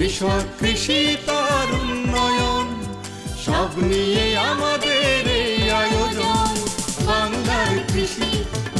কৃষক কৃষি তার উন্নয়ন, সব নিয়ে আমাদের এই আয়োজন। বাংলার কৃষি,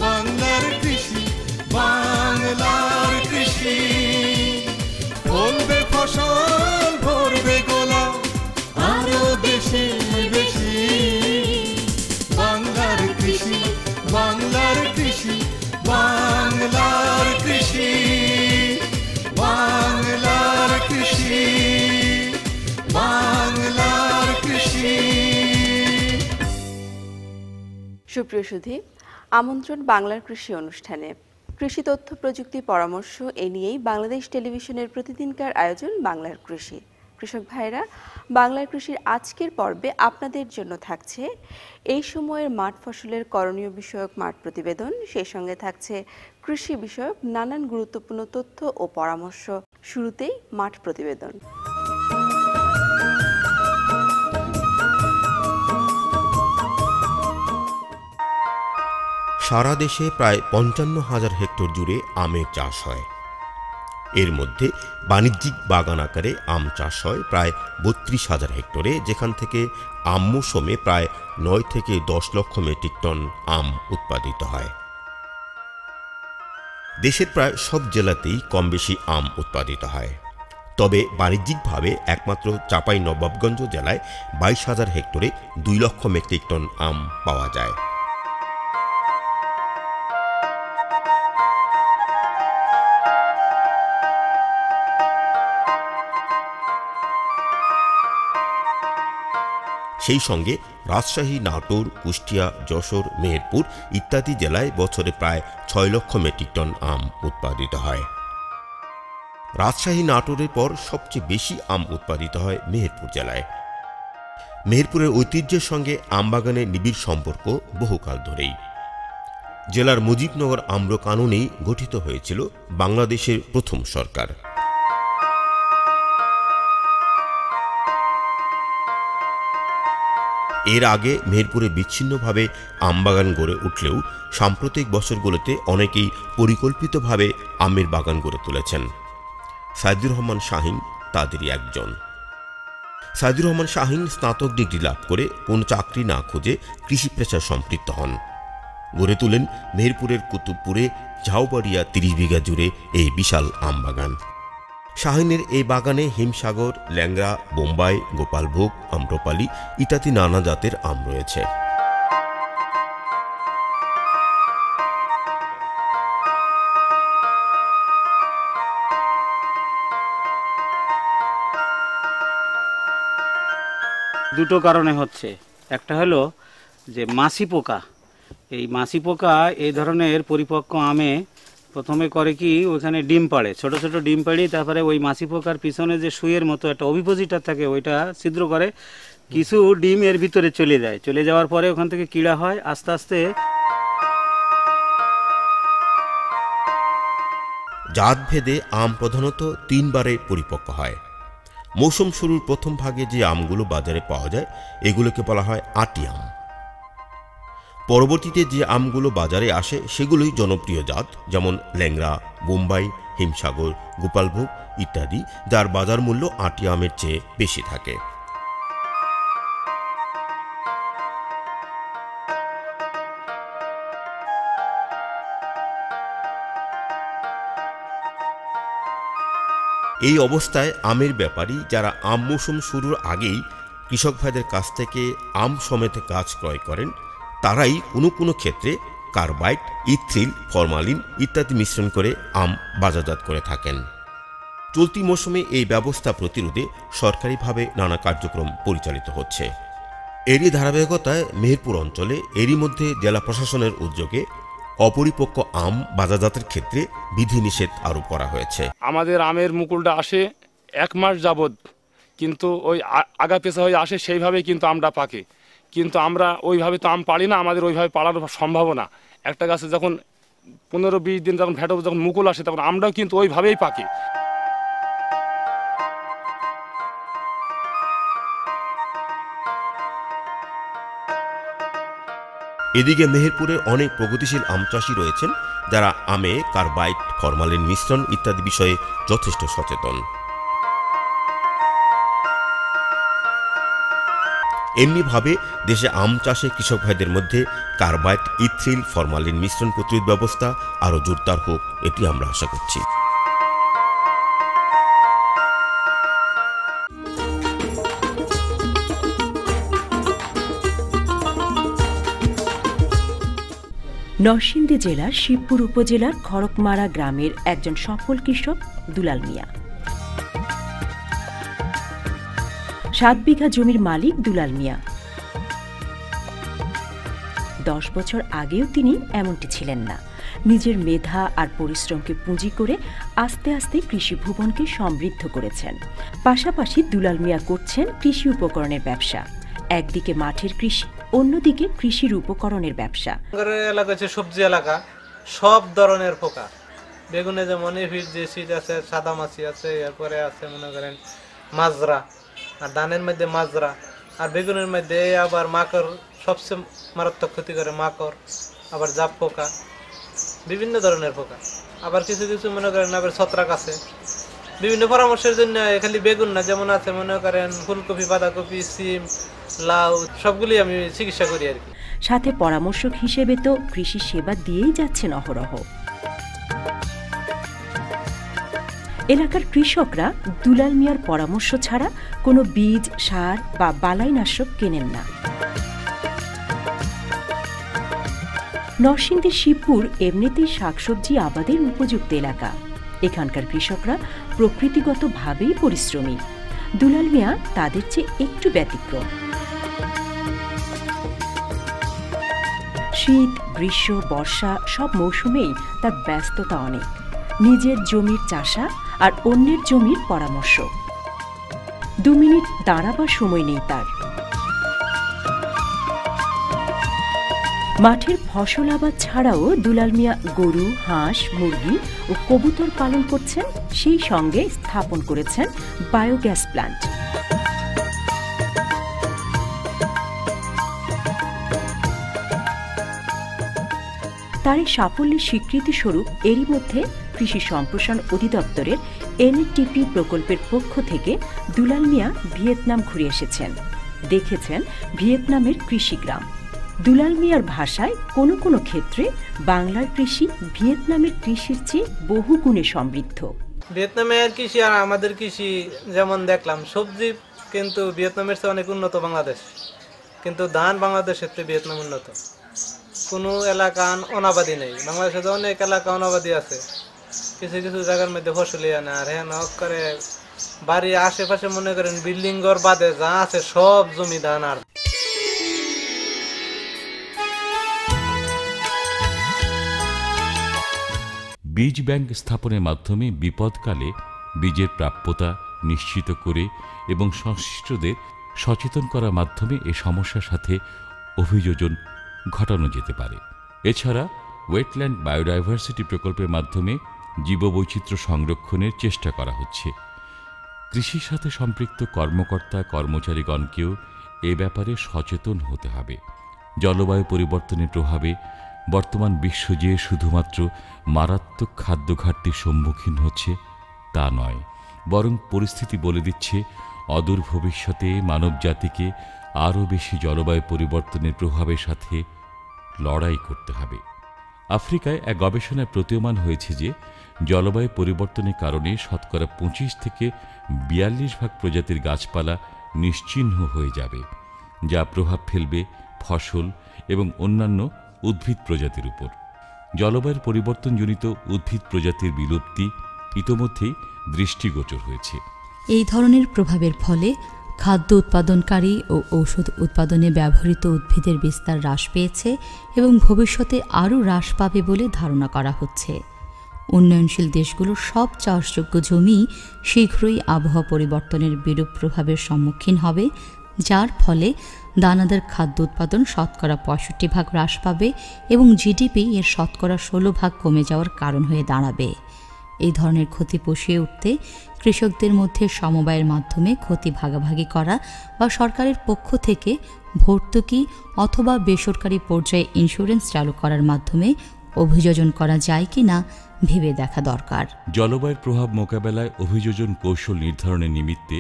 বাংলার কৃষি, বাংলার কৃষি। ফলবে ফসল, ভরবে গোলা, আরো বেশি বেশি। বাংলার কৃষি, বাংলার কৃষি, বাংলার কৃষি, বাংলার কৃষি, বাংলার কৃষি। সুপ্রিয় সুধী, আমন্ত্রণ বাংলার কৃষি অনুষ্ঠানে। কৃষি তথ্য প্রযুক্তি পরামর্শ এ নিয়েই বাংলাদেশ টেলিভিশনের প্রতিদিনকার আয়োজন বাংলার কৃষি। কৃষক ভাইরা, বাংলার কৃষির আজকের পর্বে আপনাদের জন্য থাকছে এই সময়ের মাঠ ফসলের করণীয় বিষয়ক মাঠ প্রতিবেদন, সেই সঙ্গে থাকছে কৃষি বিষয়ক নানান গুরুত্বপূর্ণ তথ্য ও পরামর্শ। শুরুতেই মাঠ প্রতিবেদন। সারা দেশে প্রায় 55,000 হেক্টর জুড়ে আমের চাষ হয়। এর মধ্যে বাণিজ্যিক বাগান আকারে আম চাষ হয় প্রায় 32,000 হেক্টরে, যেখান থেকে আম মৌসুমে প্রায় 9 থেকে 10 লক্ষ মেট্রিক টন আম উৎপাদিত হয়। দেশের প্রায় সব জেলাতেই কম বেশি আম উৎপাদিত হয়, তবে বাণিজ্যিকভাবে একমাত্র চাঁপাইনবাবগঞ্জ জেলায় 22,000 হেক্টরে 2 লক্ষ মেট্রিক টন আম পাওয়া যায়। সেই সঙ্গে রাজশাহী, নাটোর, কুষ্টিয়া, যশোর, মেহেরপুর ইত্যাদি জেলায় বছরে প্রায় 6 লক্ষ মেট্রিক টন আম উৎপাদিত হয়। রাজশাহী, নাটোরের পর সবচেয়ে বেশি আম উৎপাদিত হয় মেহেরপুর জেলায়। মেহেরপুরের ঐতিহ্যের সঙ্গে আমবাগানের নিবিড় সম্পর্ক বহুকাল ধরেই। জেলার মুজিবনগর আম্র কাননেই গঠিত হয়েছিল বাংলাদেশের প্রথম সরকার। এর আগে মেহেরপুরে বিচ্ছিন্নভাবে আমবাগান গড়ে উঠলেও সাম্প্রতিক বছরগুলোতে অনেকেই পরিকল্পিতভাবে আমের বাগান গড়ে তুলেছেন। সাইদুর রহমান শাহীন তাদেরই একজন। সাইদুর রহমান শাহীন স্নাতক ডিগ্রি লাভ করে কোনো চাকরি না খুঁজে কৃষি পেশায় সম্পৃক্ত হন। গড়ে তোলেন মেহেরপুরের কুতুবপুরে ঝাউবাড়িয়া 30 বিঘা জুড়ে এই বিশাল আমবাগান। শাহীনের এই বাগানে হিমসাগর, ল্যাংড়া, বোম্বাই, গোপালভোগ, আম্রপালি ইত্যাদি নানা জাতের আম রয়েছে। দুটো কারণে হচ্ছে, একটা হলো যে মাছি পোকা। এই মাছি পোকা এই ধরনের পরিপক্ক আমে প্রথমে করে কি, ওইখানে ডিম পাড়ে, ছোট ছোট ডিম পাড়ি, তারপরে ওই মাছি পোকার পিছনে যে সুইয়ের মতো একটা অভিপোজিটার থাকে ওইটা ছিদ্র করে, কিছু ডিম এর ভিতরে চলে যায়। চলে যাওয়ার পরে ওখান থেকে কীড়া হয়, আস্তে আস্তে জাত ভেদে আম প্রধানত 3 বারে পরিপক্ক হয়। মৌসুম শুরুর প্রথম ভাগে যে আমগুলো বাজারে পাওয়া যায় এগুলোকে বলা হয় আটি আম। পরবর্তীতে যে আমগুলো বাজারে আসে সেগুলোই জনপ্রিয় জাত, যেমন ল্যাংড়া, বোম্বাই, হিমসাগর, গোপালভোগ ইত্যাদি, যার বাজার মূল্য আটি আমের চেয়ে বেশি থাকে। এই অবস্থায় আমের ব্যাপারী যারা আম মৌসুম শুরুর আগেই কৃষক ভাইদের কাছ থেকে আম সমেত গাছ ক্রয় করেন, তারাই কোনো কোনো ক্ষেত্রে কার্বাইড, ইথ্রিল, ফরমালিন ইত্যাদি মিশ্রণ করে আম বাজারজাত করে থাকেন। চলতি মৌসুমে এই ব্যবস্থা প্রতিরোধে সরকারিভাবে নানা কার্যক্রম পরিচালিত হচ্ছে। এরই ধারাবাহিকতায় মেহেরপুর অঞ্চলে এরই মধ্যে জেলা প্রশাসনের উদ্যোগে অপরিপক্ক আম বাজারজাতের ক্ষেত্রে বিধিনিষেধ আরোপ করা হয়েছে। আমাদের আমের মুকুলটা আসে 1 মাস যাবৎ, কিন্তু ওই আগা পেছা হয়ে আসে, সেইভাবেই কিন্তু আমটা পাকে। কিন্তু আমরা ওইভাবে তো আম পারি না, আমাদের ওইভাবে পাড়ার সম্ভব না। একটা গাছে যখন 15-20 দিন যখন ভেটো যখন মুকুল আসে তখন আমরাও কিন্তু ওইভাবেই পাকে। এদিকে মেহেরপুরে অনেক প্রগতিশীল আম চাষী রয়েছেন যারা আমে কার্বাইড, ফরমালিন মিশ্রণ ইত্যাদি বিষয়ে যথেষ্ট সচেতন। এমনিভাবে দেশে আম চাষে কৃষক ভাইদের মধ্যে কার্বাইড, ইথ্রিল, ফরমালিন মিশ্রণ প্রতিরোধ ব্যবস্থা আরও জোরদার হোক, এটি আমরা আশা করছি। নরসিংদী জেলার শিবপুর উপজেলার খড়কমারা গ্রামের একজন সফল কৃষক দুলাল মিয়া। 7 বিঘা জমির মালিক দুলাল মিয়া। 10 বছর আগেও তিনি এমনটি ছিলেন না। নিজের মেধা আর পরিশ্রমকে পুঁজি করে আস্তে আস্তে কৃষি ভুবনকে সমৃদ্ধ করেছেন। পাশাপাশি দুলাল মিয়া করছেন কৃষি উপকরণের ব্যবসা। একদিকে মাঠের কৃষি, অন্যদিকে কৃষির উপকরণের ব্যবসা। এলাকা হচ্ছে সবজি এলাকা, সব ধরনের পোকা, বেগুনে যেমন এফিড যে শীত আছে, সাদা মাছি আছে, এরপরে আছে মনে করেন মাজরা, আর ধানের মধ্যে মাজরা, আর বেগুনের মধ্যে আবার মাকড়, সবচেয়ে মারাত্মক ক্ষতি করে মাকড়, আবার জাপ পোকা, বিভিন্ন ধরনের পোকা। আবার কিছু কিছু মনে করেন আবার ছত্রাক আছে। বিভিন্ন পরামর্শের জন্য খালি বেগুন না, যেমন আছে মনে করেন ফুলকপি, বাঁধাকপি, সিম, লাউ, সবগুলি আমি চিকিৎসা করি আর কি। সাথে পরামর্শক হিসেবে তো কৃষি সেবা দিয়েই যাচ্ছেন অহরহ। এলাকার কৃষকরা দুলাল মিয়ার পরামর্শ ছাড়া কোনো বীজ, সার বা বালাইনাশক কেনেন না। নরসিংদীর শিবপুর এমনিতেই শাকসবজি আবাদের উপযুক্ত এলাকা। এখানকার কৃষকরা প্রকৃতিগতভাবেই পরিশ্রমী। দুলাল মিয়া তাদের চেয়ে একটু ব্যতিক্রম। শীত, গ্রীষ্ম, বর্ষা সব মৌসুমেই তার ব্যস্ততা অনেক। নিজের জমির চাষা আর অন্যের জমির পরামর্শ। 2 মিনিট দাঁড়াবার সময় নেই তার। মাঠের ফসল আবাদ ছাড়াও দুলাল মিয়া গরু, হাঁস, মুরগি ও কবুতর পালন করছেন। সেই সঙ্গে স্থাপন করেছেন বায়োগ্যাস প্ল্যান্ট। তার এই সাফল্যের স্বীকৃতি স্বরূপ এরই মধ্যে কৃষি সম্প্রসারণ অধিদপ্তরের এনএটিপি প্রকল্পের পক্ষ থেকে দুলাল মিয়া ভিয়েতনাম ঘুরে এসেছেন। দেখেছেন ভিয়েতনামের কৃষিগ্রাম। দুলাল মিয়ার ভাষায় কোনো কোনো ক্ষেত্রে বাংলার কৃষি ভিয়েতনামের কৃষির চেয়ে বহু গুণে সমৃদ্ধ। ভিয়েতনামের কৃষি আর আমাদের কৃষি যেমন দেখলাম, সবজি কিন্তু ভিয়েতনামের চেয়ে অনেক উন্নত বাংলাদেশ, কিন্তু ধান বাংলাদেশের চেয়ে ভিয়েতনাম উন্নত। কোনো এলাকা অনাবাদী নেই, বাংলাদেশে তো অনেক এলাকা অনাবাদী আছে, কিছু কিছু জায়গার মধ্যে ফসলই আনে। আর হ্যাঁ করে বাড়ির আশেপাশে মনে করেন বিল্ডিং ঘর বাদে যা আছে সব জমি ধান। আর বীজ ব্যাংক স্থাপনের মাধ্যমে বিপদকালে বীজের প্রাপ্যতা নিশ্চিত করে এবং সংশ্লিষ্টদের সচেতন করার মাধ্যমে এ সমস্যার সাথে অভিযোজন ঘটানো যেতে পারে। এছাড়া ওয়েটল্যান্ড বায়োডাইভার্সিটি প্রকল্পের মাধ্যমে জীববৈচিত্র্য সংরক্ষণের চেষ্টা করা হচ্ছে। কৃষির সাথে সম্পৃক্ত কর্মকর্তা কর্মচারীগণকেও এ ব্যাপারে সচেতন হতে হবে। জলবায়ু পরিবর্তনের প্রভাবে বর্তমান বিশ্ব যে শুধুমাত্র মারাত্মক খাদ্য ঘাটতির সম্মুখীন হচ্ছে তা নয়, বরং পরিস্থিতি বলে দিচ্ছে অদূর ভবিষ্যতে মানবজাতিকে আরও বেশি জলবায়ু পরিবর্তনের প্রভাবের সাথে লড়াই করতে হবে। আফ্রিকায় এক গবেষণায় প্রতীয়মান হয়েছে যে জলবায়ু পরিবর্তনের কারণে শতকরা 25 থেকে 42% প্রজাতির গাছপালা নিশ্চিহ্ন হয়ে যাবে, যা প্রভাব ফেলবে ফসল এবং অন্যান্য উদ্ভিদ প্রজাতির উপর। জলবায়ুর পরিবর্তনজনিত উদ্ভিদ প্রজাতির বিলুপ্তি ইতোমধ্যেই দৃষ্টিগোচর হয়েছে। এই ধরনের প্রভাবের ফলে খাদ্য উৎপাদনকারী ও ঔষধ উৎপাদনে ব্যবহৃত উদ্ভিদের বিস্তার হ্রাস পেয়েছে এবং ভবিষ্যতে আরও হ্রাস পাবে বলে ধারণা করা হচ্ছে। উন্নয়নশীল দেশগুলোর সব চাষযোগ্য জমি শীঘ্রই আবহাওয়া পরিবর্তনের বিরূপ প্রভাবের সম্মুখীন হবে, যার ফলে দানাদার খাদ্য উৎপাদন শতকরা 65% হ্রাস পাবে এবং জিডিপি এর শতকরা 16% কমে যাওয়ার কারণ হয়ে দাঁড়াবে। এই ধরনের ক্ষতি পুষিয়ে উঠতে কৃষকদের মধ্যে সমবায়ের মাধ্যমে ক্ষতি ভাগাভাগি করা বা সরকারের পক্ষ থেকে ভর্তুকি অথবা বেসরকারি পর্যায়ে ইন্স্যুরেন্স চালু করার মাধ্যমে অভিযোজন করা যায় কিনা ভেবে দেখা দরকার। জলবায়ুর প্রভাব মোকাবেলায় অভিযোজন কৌশল নির্ধারণের নিমিত্তে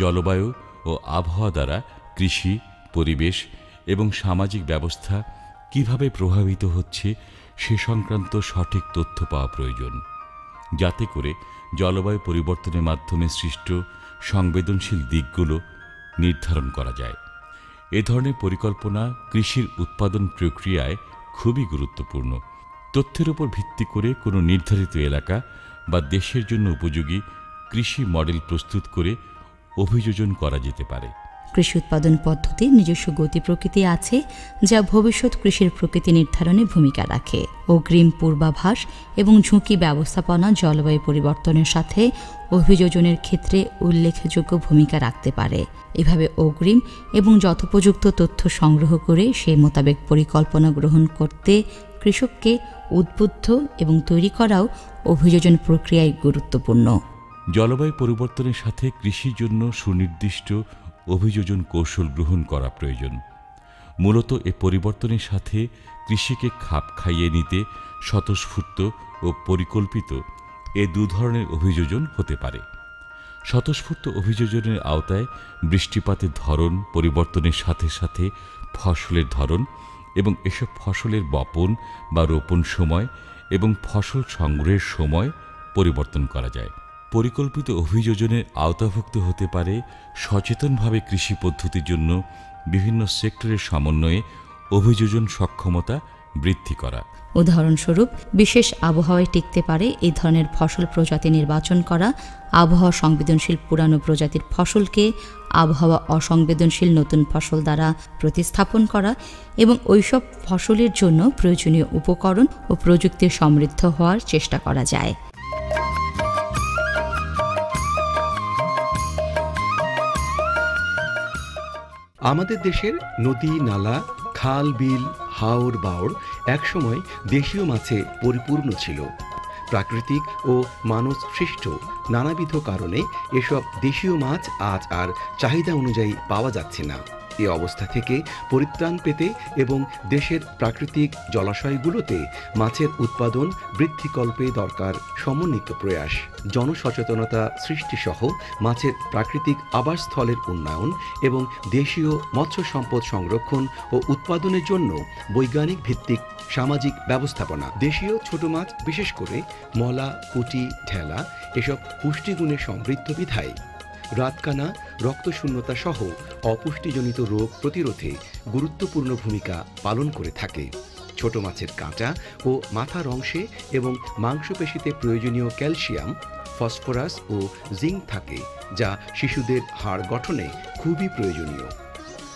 জলবায়ু ও আবহাওয়া দ্বারা কৃষি, পরিবেশ এবং সামাজিক ব্যবস্থা কিভাবে প্রভাবিত হচ্ছে সে সংক্রান্ত সঠিক তথ্য পাওয়া প্রয়োজন, যাতে করে জলবায়ু পরিবর্তনের মাধ্যমে সৃষ্ট সংবেদনশীল দিকগুলো নির্ধারণ করা যায়। এ ধরনের পরিকল্পনা কৃষির উৎপাদন প্রক্রিয়ায় খুবই গুরুত্বপূর্ণ। তথ্যের উপর ভিত্তি করে কোনো নির্ধারিত এলাকা বা দেশের জন্য উপযোগী কৃষি মডেল প্রস্তুত করে অভিযোজন করা যেতে পারে। কৃষি উৎপাদন পদ্ধতির নিজস্ব গতি প্রকৃতি আছে, যা ভবিষ্যৎ কৃষির প্রকৃতি নির্ধারণে ভূমিকা রাখে। অগ্রিম পূর্বাভাস এবং ঝুঁকি ব্যবস্থাপনা জলবায়ু পরিবর্তনের সাথে অভিযোজনের ক্ষেত্রে উল্লেখযোগ্য ভূমিকা রাখতে পারে। এভাবে অগ্রিম এবং যথোপযুক্ত তথ্য সংগ্রহ করে সেই মোতাবেক পরিকল্পনা গ্রহণ করতে কৃষককে উদ্বুদ্ধ এবং তৈরি করাও অভিযোজন প্রক্রিয়ায় গুরুত্বপূর্ণ। জলবায়ু পরিবর্তনের সাথে কৃষির জন্য সুনির্দিষ্ট অভিযোজন কৌশল গ্রহণ করা প্রয়োজন। মূলত এ পরিবর্তনের সাথে কৃষিকে খাপ খাইয়ে নিতে স্বতঃস্ফূর্ত ও পরিকল্পিত এ দু ধরনের অভিযোজন হতে পারে। স্বতঃস্ফূর্ত অভিযোজনের আওতায় বৃষ্টিপাতের ধরন পরিবর্তনের সাথে সাথে ফসলের ধরন এবং এসব ফসলের বপন বা রোপণ সময় এবং ফসল সংগ্রহের সময় পরিবর্তন করা যায়। পরিকল্পিত অভিযোজনের আওতাভুক্ত হতে পারে সচেতনভাবে কৃষি পদ্ধতির জন্য বিভিন্ন সেক্টরের সমন্বয়ে অভিযোজন সক্ষমতা বৃদ্ধি করা। উদাহরণস্বরূপ, বিশেষ আবহাওয়ায় টিকতে পারে এই ধরনের ফসল প্রজাতি নির্বাচন করা, আবহাওয়া সংবেদনশীল পুরানো প্রজাতির ফসলকে আবহাওয়া অসংবেদনশীল নতুন ফসল দ্বারা প্রতিস্থাপন করা এবং ওইসব ফসলের জন্য প্রয়োজনীয় উপকরণ ও প্রযুক্তি সমৃদ্ধ হওয়ার চেষ্টা করা যায়। আমাদের দেশের নদী, নালা, খাল, বিল, হাওর, বাওড় একসময় দেশীয় মাছে পরিপূর্ণ ছিল। প্রাকৃতিক ও মানব সৃষ্ট নানাবিধ কারণে এসব দেশীয় মাছ আজ আর চাহিদা অনুযায়ী পাওয়া যাচ্ছে না। এ অবস্থা থেকে পরিত্রাণ পেতে এবং দেশের প্রাকৃতিক জলাশয়গুলোতে মাছের উৎপাদন বৃদ্ধিকল্পে দরকার সমন্বিত প্রয়াস। জনসচেতনতা সৃষ্টিসহ মাছের প্রাকৃতিক আবাসস্থলের উন্নয়ন এবং দেশীয় মৎস্য সম্পদ সংরক্ষণ ও উৎপাদনের জন্য বৈজ্ঞানিক ভিত্তিক সামাজিক ব্যবস্থাপনা। দেশীয় ছোট মাছ, বিশেষ করে মলা, পুঁটি, ঢেলা এসব পুষ্টিগুণে সমৃদ্ধ বিধায় রাতকানা, রক্তশূন্যতা সহ অপুষ্টিজনিত রোগ প্রতিরোধে গুরুত্বপূর্ণ ভূমিকা পালন করে থাকে। ছোট মাছের কাঁটা ও মাথার অংশে এবং মাংসপেশিতে প্রয়োজনীয় ক্যালসিয়াম, ফসফরাস ও জিঙ্ক থাকে, যা শিশুদের হাড় গঠনে খুবই প্রয়োজনীয়।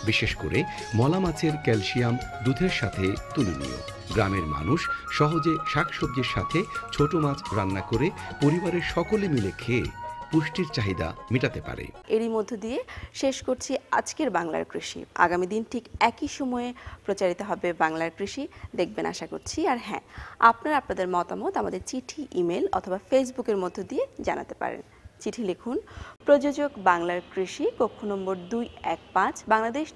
বিশেষ করে মলা মাছের ক্যালসিয়াম দুধের সাথে তুলনীয়। গ্রামের মানুষ সহজে শাকসবজির সাথে ছোট মাছ রান্না করে পরিবারের সকলে মিলে খেয়ে পুষ্টির চাহিদা মেটাতে পারে। এরই মধ্য দিয়ে শেষ করছি আজকের বাংলার কৃষি। আগামী দিন ঠিক একই সময়ে প্রচারিত হবে বাংলার কৃষি, দেখবেন আশা করছি। আর হ্যাঁ, আপনারা আপনাদের মতামত আমাদের চিঠি, ইমেল অথবা ফেসবুকের মধ্য দিয়ে জানাতে পারেন। চিঠি লিখুন প্রযোজক বাংলার কৃষি, কক্ষ নম্বর 215, বাংলাদেশ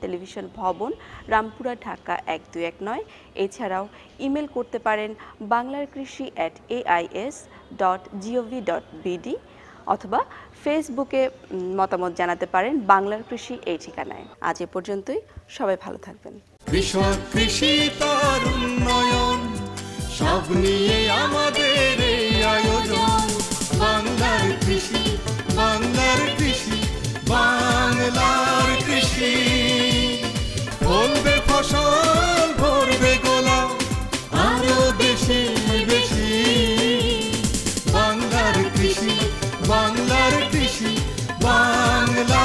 টেলিভিশন ভবন, রামপুরা, ঢাকা 1219। এছাড়াও ইমেল করতে পারেন banglarkrishi@ais.gov.bd অথবা ফেসবুকে মতামত জানাতে পারেন বাংলার কৃষি এই ঠিকানায়। আজ এ পর্যন্তই, সবাই ভালো থাকবেন। কৃষক, কৃষি তার উন্নয়ন, সব নিয়ে আমাদের এই আয়োজন। বাংলার কৃষি, বাংলার কৃষি, বাংলার কৃষি। ফলবে ফসল, ভরবে গোলা, আরো বেশি বেশি। বাংলার কৃষি, বাংলার কৃষি, বাংলা